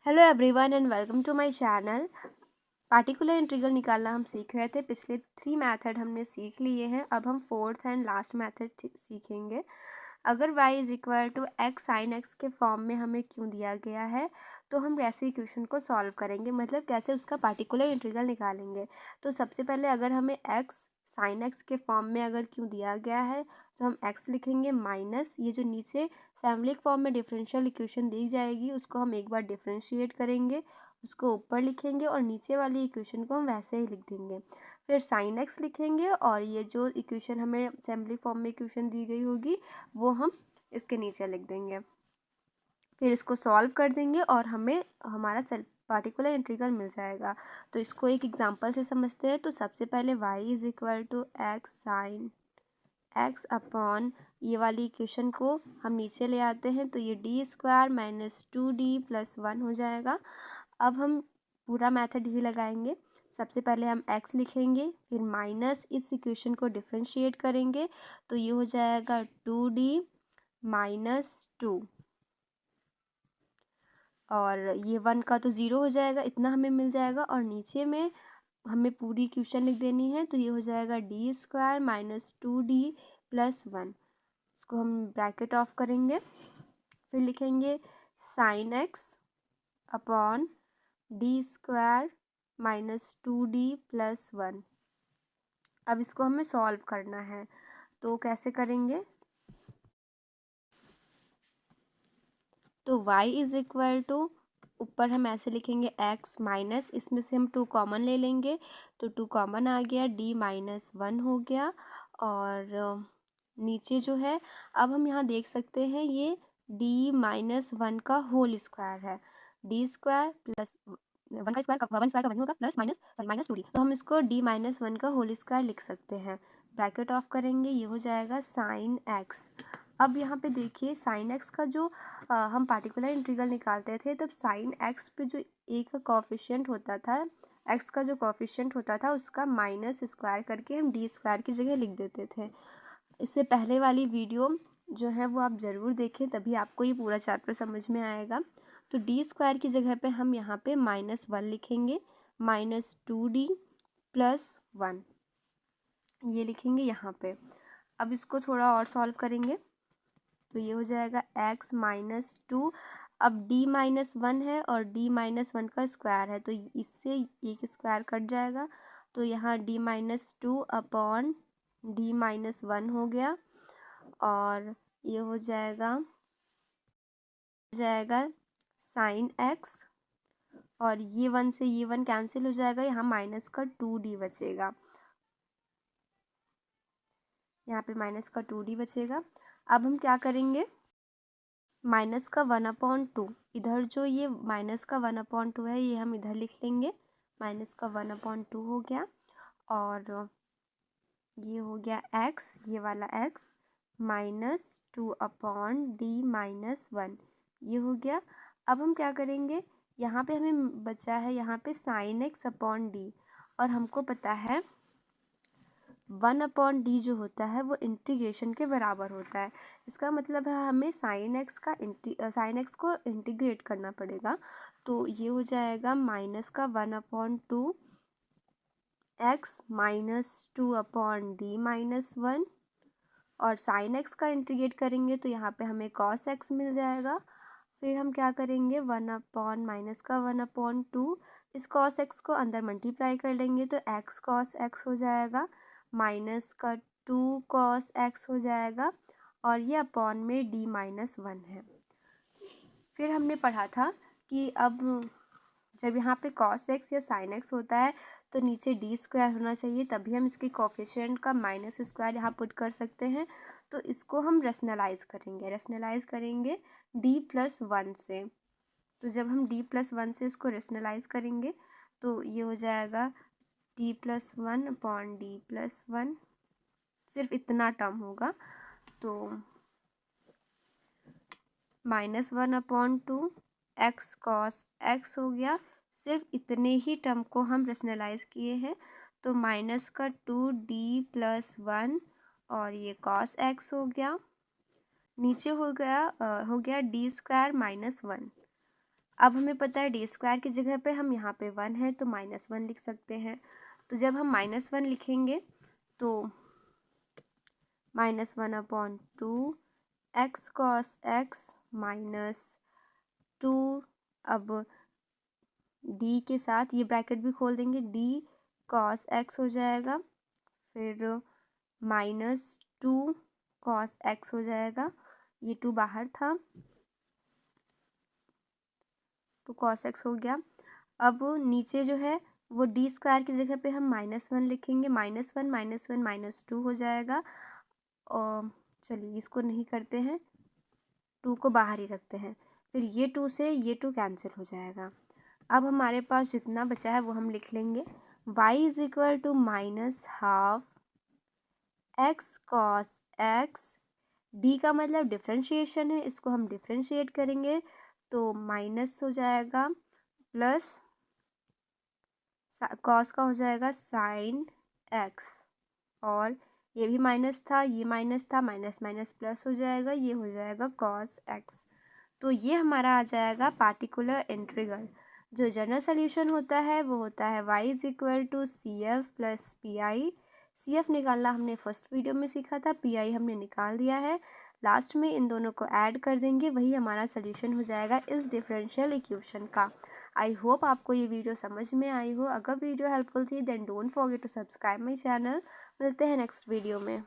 Hello everyone and welcome to my channel. Particular integral निकालना हम सीख रहे थे। पिछले 3 मेथड हमने सीख लिए हैं। अब हम फोर्थ एंड लास्ट मेथड सीखेंगे। अगर y is equal to x sine x के फॉर्म में हमें क्यों दिया गया है तो हम कैसे इक्वेशन को सॉल्व करेंगे, मतलब कैसे उसका पार्टिकुलर इंटीग्रल निकालेंगे। तो सबसे पहले अगर हमें x साइन एक्स के फॉर्म में अगर क्यों दिया गया है तो हम x लिखेंगे माइनस ये जो नीचे सैम्बलिक फॉर्म में डिफरेंशियल इक्वेशन दी जाएगी उसको हम एक बार डिफरेंशिएट करेंगे, उसको ऊपर लिखेंगे और नीचे वाली इक्वेशन को हम वैसे ही लिख देंगे। फिर साइन एक्स लिखेंगे और ये जो इक्वेशन हमें सैम्बलिक फॉर्म में इक्वेशन दी गई होगी वो हम इसके नीचे लिख देंगे। फिर इसको सॉल्व कर देंगे और हमें हमारा पार्टिकुलर इंटीग्रल मिल जाएगा। तो इसको एक एग्जांपल से समझते हैं। तो सबसे पहले y is equal to x sine x upon ये वाली इक्वेशन को हम नीचे ले आते हैं तो ये D square minus 2d plus 1 हो जाएगा। अब हम पूरा मेथड ही लगाएंगे। सबसे पहले हम x लिखेंगे, फिर माइनस इस इक्वेशन को डिफरेंशिएट करेंगे तो ये हो जाएगा 2d माइनस 2 और ये 1 का तो 0 हो जाएगा, इतना हमें मिल जाएगा। और नीचे में हमें पूरी इक्वेशन लिख देनी है तो ये हो जाएगा D square minus 2d plus 1। इसको हम ब्रैकेट ऑफ करेंगे, फिर लिखेंगे sign x upon D square minus 2d plus 1। अब इसको हमें सॉल्व करना है तो कैसे करेंगे। तो y इज इक्वल टू ऊपर हम ऐसे लिखेंगे x माइनस इसमें से हम 2 कॉमन ले लेंगे तो 2 कॉमन आ गया, d माइनस 1 हो गया। और नीचे जो है अब हम यहाँ देख सकते हैं ये d माइनस 1 का होल स्क्वायर है। d स्क्वायर प्लस 1 का स्क्वायर 1 स्क्वायर का 1 होगा प्लस माइनस 2d, तो हम इसको d माइनस 1 का होल स्क्वायर लिख सकते हैं। ब्रैकेट ऑफ करेंगे, ये हो जाएगा साइन एक्स। अब यहाँ पे देखिए साइन एक्स का जो हम पार्टिकुलर इंटीग्रल निकालते थे तब साइन एक्स पे जो एक कॉफिशिएंट होता था, एक्स का जो कॉफिशिएंट होता था उसका माइनस स्क्वायर करके हम डी स्क्वायर की जगह लिख देते थे। इससे पहले वाली वीडियो जो है वो आप ज़रूर देखें, तभी आपको ये पूरा चैप्टर समझ में आएगा। तो डी स्क्वायर की जगह पे हम यहाँ पे माइनस 1 लिखेंगे, माइनस 2d प्लस 1 ये लिखेंगे यहाँ पे। अब इसको थोड़ा और सॉल्व करेंगे तो ये हो जाएगा x माइनस 2। अब d माइनस 1 है और d माइनस 1 का स्क्वायर है तो इससे एक स्क्वायर कट जाएगा तो यहाँ d minus 2 upon d minus 1 हो गया। और ये हो जाएगा साइन x और ये 1 से ये 1 कैंसिल हो जाएगा, यहाँ माइनस का 2d बचेगा, यहाँ पे माइनस का 2d बचेगा। अब हम क्या करेंगे, माइनस का 1/2 इधर जो ये माइनस का 1/2 है ये हम इधर लिख लेंगे, माइनस का 1/2 हो गया। और ये हो गया x, ये वाला x माइनस 2/d माइनस 1 ये हो गया। अब हम क्या करेंगे, यहाँ पे हमें बचा है यहाँ पे साइन एक्स अपॉन डी और हमको पता है 1/d जो होता है वो इंटीग्रेशन के बराबर होता है। इसका मतलब है हमें साइन एक्स को इंटीग्रेट करना पड़ेगा। तो ये हो जाएगा माइनस का 1/2 एक्स माइनस 2/d माइनस 1 और साइन एक्स का इंटीग्रेट करेंगे तो यहाँ पे हमें कॉस एक्स मिल जाएगा। फिर हम क्या करेंगे, 1 माइनस का 1/2 इस कॉस एक्स को अंदर मल्टीप्लाई कर लेंगे तो एक्स कॉस एक्स हो जाएगा, माइनस का 2 कॉस एक्स हो जाएगा और ये अपॉन में d माइनस 1 है। फिर हमने पढ़ा था कि अब जब यहाँ पे कॉस एक्स या साइन एक्स होता है तो नीचे डी स्क्वायर होना चाहिए, तभी हम इसके कोफिशिएंट का माइनस स्क्वायर यहाँ पुट कर सकते हैं। तो इसको हम रेशनलाइज करेंगे डी प्लस 1 से। तो जब हम d प्लस 1 से इसको रेशनलाइज करेंगे तो ये हो जाएगा d plus 1 upon d plus 1, सिर्फ इतना टर्म होगा तो माइनस 1/2 एक्स कॉस एक्स हो गया। सिर्फ इतने ही टर्म को हम रेशनलाइज किए हैं तो माइनस का 2d प्लस 1 और ये कॉस एक्स हो गया, नीचे हो गया d स्क्वायर माइनस 1। अब हमें पता है डी स्क्वायर की जगह पे हम यहाँ पे 1 है तो -1 लिख सकते हैं। तो जब हम -1 लिखेंगे तो -1/2 x cos x -2, अब d के साथ ये ब्रैकेट भी खोल देंगे, d cos x हो जाएगा, फिर -2 cos x हो जाएगा, ये 2 बाहर था तो cos x हो गया। अब नीचे जो है वो डी स्क्वायर की जगह पे हम -1 लिखेंगे, -1 -2 हो जाएगा। और चलिए इसको नहीं करते हैं, 2 को बाहर ही रखते हैं, फिर ये 2 से ये 2 कैंसिल हो जाएगा। अब हमारे पास जितना बचा है वो हम लिख लेंगे, y is equal to -12 x cos x, d का मतलब डिफ्रेंशिएशन है, इसको हम डिफ्रेंशिएट करेंगे तो माइनस हो जाएगा, प्लस cos का हो जाएगा sin x, और ये भी माइनस था, ये माइनस था, माइनस माइनस प्लस हो जाएगा, ये हो जाएगा cos x। तो ये हमारा आ जाएगा पार्टिकुलर इंटीग्रल। जो जनरल सोल्यूशन होता है वो होता है y is equal to C F plus P I. C F निकालना हमने फर्स्ट वीडियो में सीखा था, पी आई हमने निकाल दिया है। लास्ट में इन दोनों को ऐड कर देंगे, वही हमारा सोल्यूशन हो जाएगा इस डिफरेंशियल इक्वेशन का। आई होप आपको ये वीडियो समझ में आई हो। अगर वीडियो हेल्पफुल थी then don't forget to subscribe my channel. मिलते हैं नेक्स्ट वीडियो में।